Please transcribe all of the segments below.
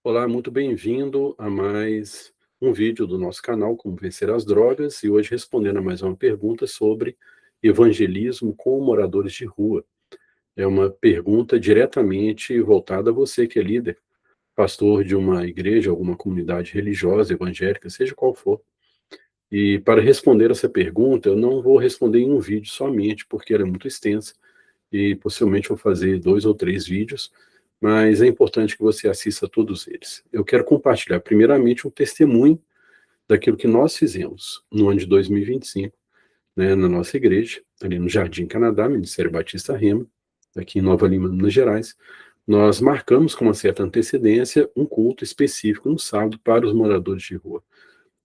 Olá, muito bem-vindo a mais um vídeo do nosso canal Como Vencer as Drogas e hoje respondendo a mais uma pergunta sobre evangelismo com moradores de rua. É uma pergunta diretamente voltada a você que é líder, pastor de uma igreja, alguma comunidade religiosa, evangélica, seja qual for. E para responder essa pergunta, eu não vou responder em um vídeo somente, porque ela é muito extensa e possivelmente vou fazer 2 ou 3 vídeos, mas é importante que você assista todos eles. Eu quero compartilhar primeiramente um testemunho daquilo que nós fizemos no ano de 2025, né, na nossa igreja, ali no Jardim Canadá, Ministério Batista Rema, aqui em Nova Lima, Minas Gerais. Nós marcamos com uma certa antecedência um culto específico no sábado para os moradores de rua.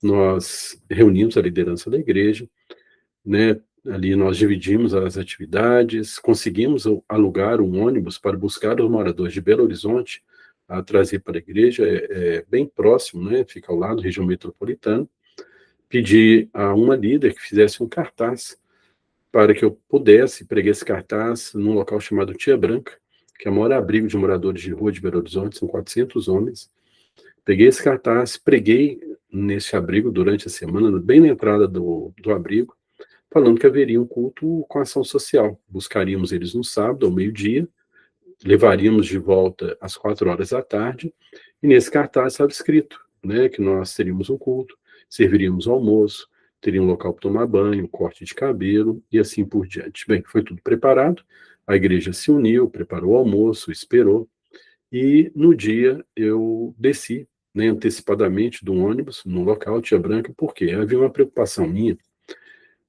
Nós reunimos a liderança da igreja, né? Ali nós dividimos as atividades, conseguimos alugar um ônibus para buscar os moradores de Belo Horizonte, a trazer para a igreja, é bem próximo, né? Fica ao lado, região metropolitana. Pedi a uma líder que fizesse um cartaz para que eu pudesse pregar esse cartaz num local chamado Tia Branca, que é o maior abrigo de moradores de rua de Belo Horizonte, são 400 homens. Peguei esse cartaz, preguei nesse abrigo durante a semana, bem na entrada do abrigo, falando que haveria um culto com ação social. Buscaríamos eles no sábado, ao meio-dia, levaríamos de volta às 4 horas da tarde, e nesse cartaz estava escrito, né, que nós teríamos um culto, serviríamos almoço, teria um local para tomar banho, corte de cabelo, e assim por diante. Bem, foi tudo preparado, a igreja se uniu, preparou o almoço, esperou, e no dia eu desci, né, antecipadamente do ônibus, no local, Tia Branca, porque havia uma preocupação minha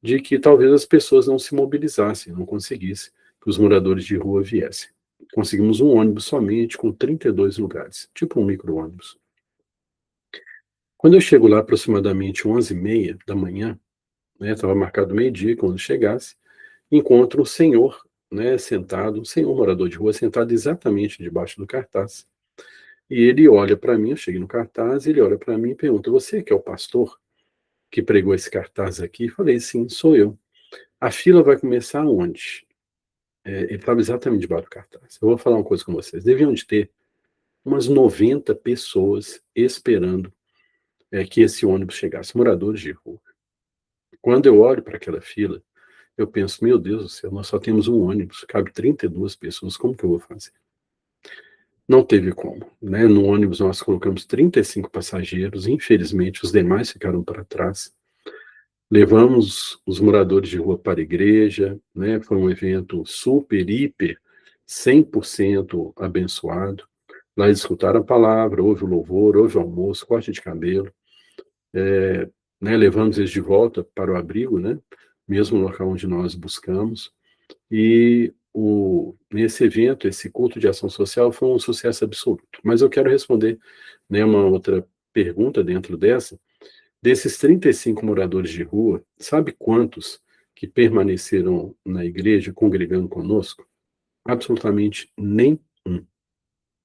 de que talvez as pessoas não se mobilizassem, não conseguissem que os moradores de rua viessem. Conseguimos um ônibus somente com 32 lugares, tipo um micro-ônibus. Quando eu chego lá aproximadamente 11h30 da manhã, né, estava marcado meio-dia, quando chegasse, encontro um senhor, né, sentado, um senhor morador de rua, sentado exatamente debaixo do cartaz. E ele olha para mim, eu cheguei no cartaz, ele olha para mim e pergunta: "Você que é o pastor que pregou esse cartaz aqui?" Falei: "Sim, sou eu." "A fila vai começar onde?" Ele estava exatamente debaixo do cartaz. Eu vou falar uma coisa com vocês, deviam de ter umas 90 pessoas esperando, que esse ônibus chegasse, moradores de rua. Quando eu olho para aquela fila, eu penso: "Meu Deus do céu, nós só temos um ônibus, cabe 32 pessoas, como que eu vou fazer?" Não teve como, né, no ônibus nós colocamos 35 passageiros, infelizmente os demais ficaram para trás. Levamos os moradores de rua para a igreja, né, foi um evento super, hiper, 100% abençoado. Lá eles escutaram a palavra, houve o louvor, houve o almoço, corte de cabelo, né, levamos eles de volta para o abrigo, né, mesmo local onde nós buscamos. E nesse evento, esse culto de ação social foi um sucesso absoluto. Mas eu quero responder, né, uma outra pergunta dentro dessa. Desses 35 moradores de rua, sabe quantos que permaneceram na igreja congregando conosco? Absolutamente nenhum.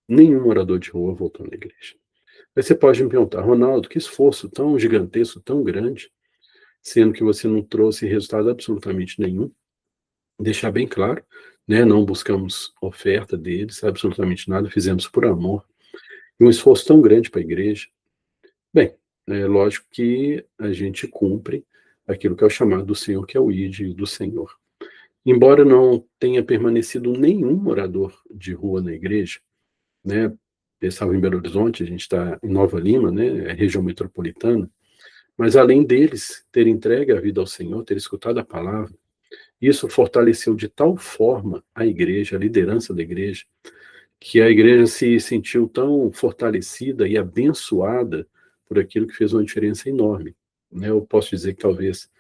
Nenhum morador de rua voltou na igreja. Aí você pode me perguntar: "Ronaldo, que esforço tão gigantesco, tão grande, sendo que você não trouxe resultado absolutamente nenhum." Deixar bem claro, né, não buscamos oferta deles, absolutamente nada, fizemos por amor. E um esforço tão grande para a igreja. Bem, é lógico que a gente cumpre aquilo que é o chamado do Senhor, que é o ID do Senhor. Embora não tenha permanecido nenhum morador de rua na igreja, né, eu estava em Belo Horizonte, a gente está em Nova Lima, né, é região metropolitana, mas além deles terem entregue a vida ao Senhor, ter escutado a palavra, isso fortaleceu de tal forma a igreja, a liderança da igreja, que a igreja se sentiu tão fortalecida e abençoada por aquilo que fez uma diferença enorme, né. Eu posso dizer que talvez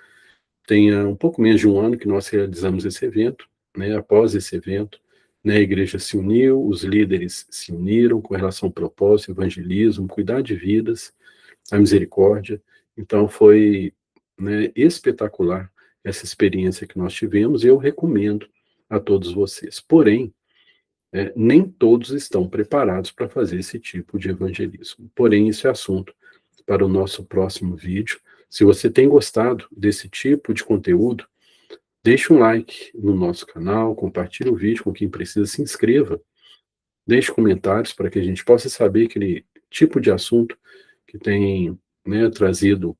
tenha um pouco menos de um ano que nós realizamos esse evento, né. Após esse evento, né, a igreja se uniu, os líderes se uniram com relação ao propósito, evangelismo, cuidar de vidas, a misericórdia. Então foi, né, espetacular essa experiência que nós tivemos e eu recomendo a todos vocês. Porém, nem todos estão preparados para fazer esse tipo de evangelismo. Porém, isso é assunto para o nosso próximo vídeo. Se você tem gostado desse tipo de conteúdo, deixe um like no nosso canal, compartilhe o vídeo com quem precisa, se inscreva, deixe comentários para que a gente possa saber que tipo de assunto que tem, né, trazido,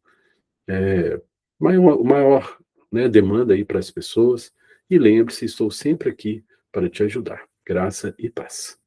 maior, né, demanda aí para as pessoas. E lembre-se, estou sempre aqui para te ajudar. Graça e paz.